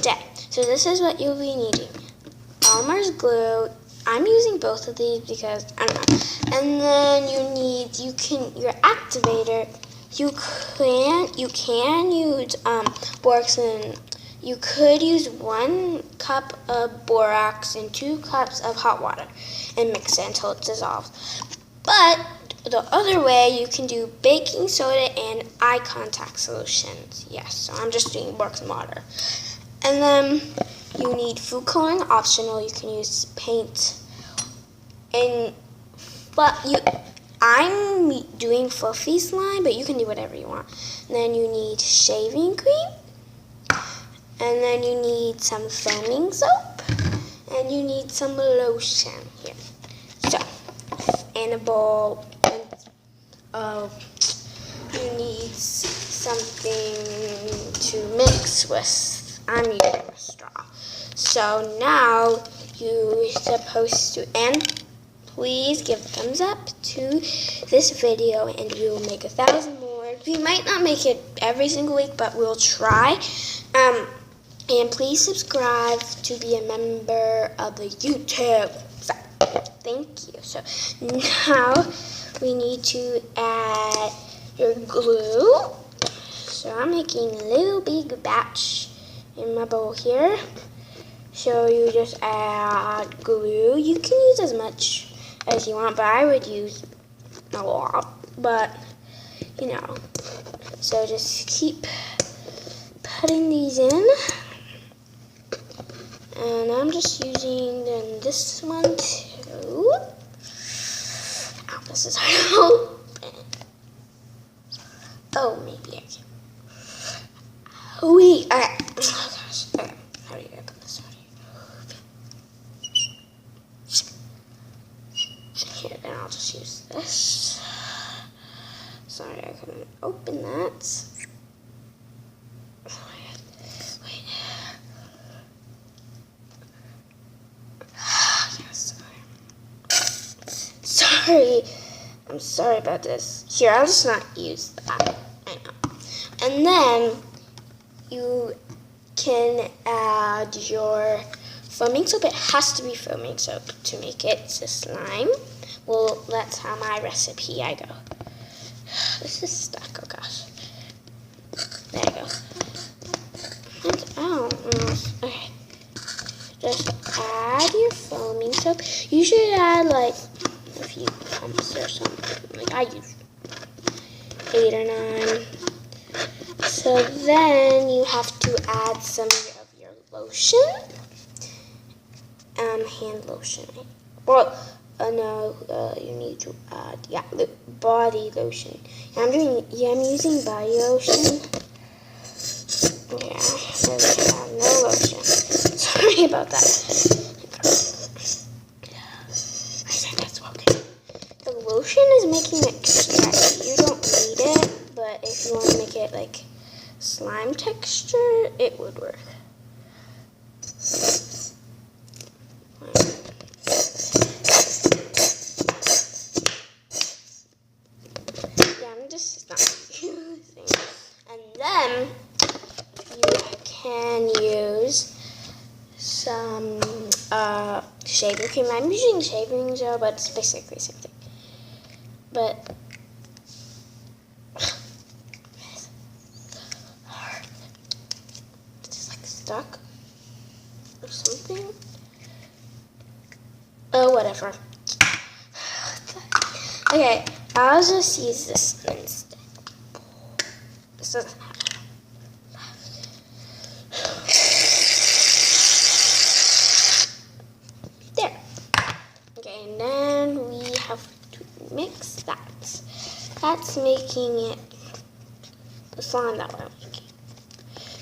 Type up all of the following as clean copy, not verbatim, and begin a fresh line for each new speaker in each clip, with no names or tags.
today. So this is what you'll be needing. Elmer's glue. I'm using both of these because I don't know. And then you need your activator. You can use borax, and you could use 1 cup of borax and 2 cups of hot water and mix it until it dissolves. But the other way, you can do baking soda and eye contact solutions. Yes, so I'm just doing borax and water. And then you need food coloring, optional. You can use paint. I'm doing fluffy slime, but you can do whatever you want. And then you need shaving cream. And then you need some foaming soap. And you need some lotion here. So, and a bowl. You need something to mix with. I'm using a straw. So now you're supposed to, and please give a thumbs up to this video, and we will make 1,000 more. We might not make it every single week, but we'll try. And please subscribe to be a member of the YouTube. So, thank you. So now we need to add your glue. So I'm making a little big batch in my bowl here. So you just add glue. You can use as much as you want, but I would use a lot. But, you know, so just keep putting these in. And I'm just using this one too. Ow, this is hard to open. Oh, maybe I can. Oh, wait. Okay. Oh, gosh. Okay. How do you open this one? Here, then I'll just use this. Sorry, I couldn't open that. Wait. Sorry. I'm sorry about this. Here, I'll just not use that. I know. And then you can add your foaming soap. It has to be foaming soap to make it a slime. Well, that's how my recipe I go. This is stuck. Oh gosh. There you go. Okay. Just add your foaming soap. You should add like a few pumps or something. Like I use 8 or 9. So then you have to add some of your lotion. Hand lotion. Well, no, you need to add, body lotion. I'm using body lotion. Yeah, so we have no lotion. Sorry about that. I said that's okay. The lotion is making it stretchy. You don't need it, but if you want to make it like slime texture, it would work. I'm just not using. And then you can use some shaving cream. I'm using shaving gel, but it's basically the same thing. But it's like stuck or something. Oh, whatever. Okay, I'll just use this instead. This doesn't have it. There. Okay, and then we have to mix that. That's making it the slime that we're making.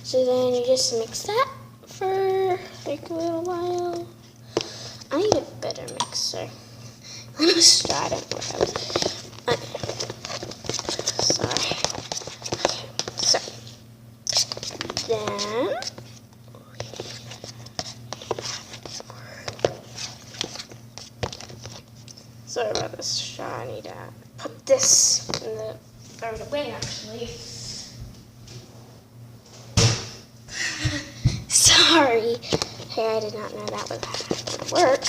So then you just mix that for like a little while. I need a better mixer. I'm gonna try. I don't know what I was. Sorry. Okay. So then sorry about this shot. I need to put this in the throw it away actually. Sorry. sorry. Hey, I did not know that was going to work.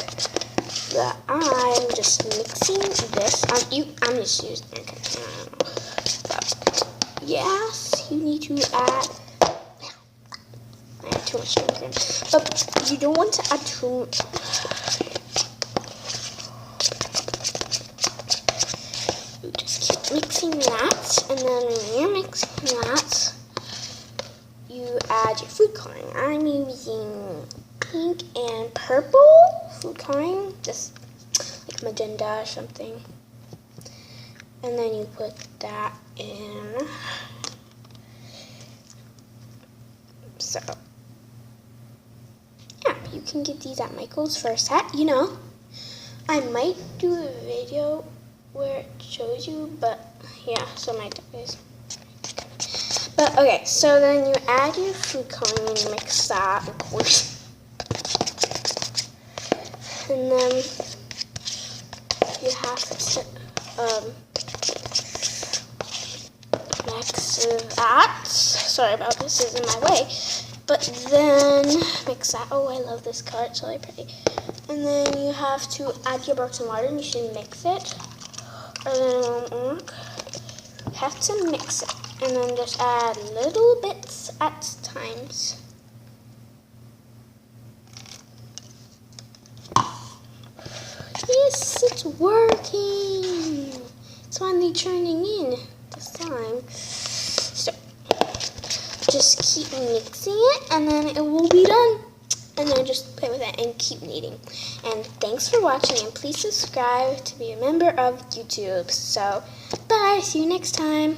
But I'm just mixing this. I'm just using it. Okay, I don't know. But yes, you need to add. I have too much sugar cream. But you don't want to add too. You just keep mixing that, and then when you're mixing that, you add your food coloring. I'm using pink and purple food coloring, just like magenta or something. And then you put that in. So, yeah, you can get these at Michael's for a set. You know, I might do a video where it shows you, but yeah, so my is. But okay, so then you add your food coloring and you mix that, of course. And then you have to mix that. Sorry about this, is in my way. But then mix that. Oh, I love this color, it's really pretty. And then you have to add your broken water and you should mix it. Or then it won't work. You have to mix it. And then just add little bits at times. Yes, it's working. It's finally turning in this time. So, just keep mixing it and then it will be done. And then just play with it and keep kneading. And thanks for watching and please subscribe to be a member of YouTube. So, bye. See you next time.